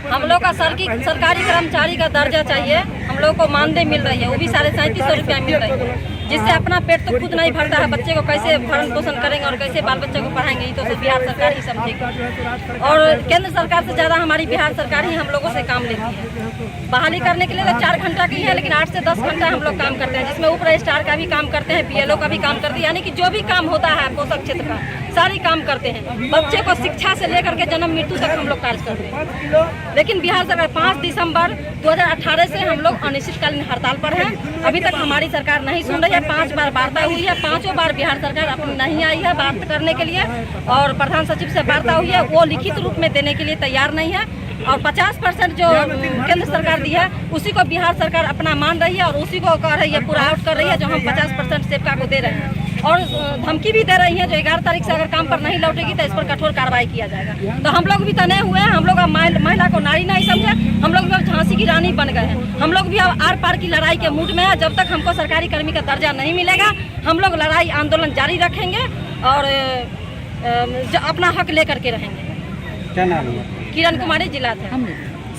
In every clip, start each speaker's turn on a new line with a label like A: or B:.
A: हम लोग का सरकारी कर्मचारी का दर्जा चाहिए। हम लोग को मानदेय मिल रही है, वो भी 3750 रुपया मिल रही है, जिससे अपना पेट तो खुद नहीं भरता है। बच्चे को कैसे भरण पोषण करेंगे और कैसे बाल बच्चे को पढ़ाएंगे, ये तो सिर्फ बिहार सरकार ही समझेगी। और केंद्र सरकार से ज़्यादा हमारी बिहार सरकार ही हम लोगों से काम लेती है। बहाली करने के लिए तो 4 घंटा की है, लेकिन 8 से 10 घंटा हम लोग काम करते हैं, जिसमें ऊपर स्टार का भी काम करते हैं, BLO का भी काम करते हैं, यानी कि जो भी काम होता है पोषक क्षेत्र का सारी काम करते हैं। बच्चे को शिक्षा से लेकर के जन्म मृत्यु तक हम लोग कार्य करते हैं। लेकिन बिहार सरकार 5 दिसंबर 2018 से हम लोग अनिश्चितकालीन हड़ताल पर हैं। अभी तक हमारी सरकार नहीं सुन रही है। 5 बार वार्ता हुई है, 5 बार बिहार सरकार अपनी नहीं आई है बात करने के लिए, और प्रधान सचिव से वार्ता हुई है, वो लिखित रूप में देने के लिए तैयार नहीं है। और 50% जो केंद्र सरकार दी है उसी को बिहार सरकार अपना मान रही है और उसी को कर रही है, पूरा आउट कर रही है, जो हम 50% सेवका को दे रहे हैं। और धमकी भी दे रही है, जो 11 तारीख से अगर काम पर नहीं लौटेगी तो इस पर कठोर कार्रवाई किया जाएगा। तो हम लोग भी तने हुए हैं, हम लोग अब महिला को नारी नहीं समझे, हम लोग भी अब झांसी की रानी बन गए हैं। हम लोग भी अब आर पार की लड़ाई के मूड में है। जब तक हमको सरकारी कर्मी का दर्जा नहीं मिलेगा, हम लोग लड़ाई आंदोलन जारी रखेंगे और अपना हक लेकर के रहेंगे।
B: क्या नाम है?
A: किरण कुमारी, जिला थे।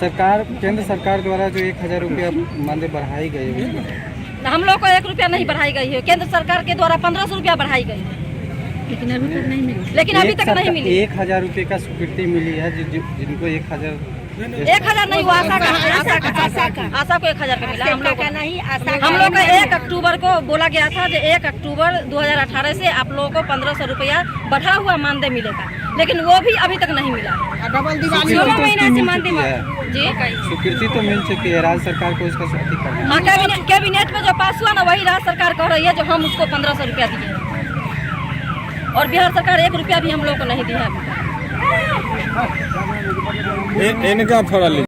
B: सरकार, केंद्र सरकार द्वारा जो 1000 रुपया मानदेय बढ़ाई गई है,
A: हम लोग को 1 रुपया नहीं बढ़ाई गई है। केंद्र सरकार के द्वारा 1500 रुपया बढ़ाई गई है, लेकिन अभी तक नहीं मिली।
B: 1000 रुपये का स्वीकृति मिली है, जिनको 1000
A: नहीं, वो आशा को 1000 का मिला। हम लोग का नहीं, हम लोग का 1 अक्टूबर को बोला गया था जो 1 अक्टूबर 2018 से आप लोगों को 1500 रुपया बढ़ा हुआ मानदेय मिलेगा, लेकिन वो भी अभी तक नहीं मिला। डबल 16 महीना से मानदेय जी
B: स्वीकृति तो मिल चुकी है। राज्य सरकार को इसका स्वीकृति करना।
A: हाँ, कैबिनेट में जो पास हुआ ना, वही राज्य सरकार कह रही है जो हम उसको 1500 रुपया दिए, और बिहार सरकार 1 रुपया भी हम लोग को नहीं दिया है।
C: इनका थोड़ा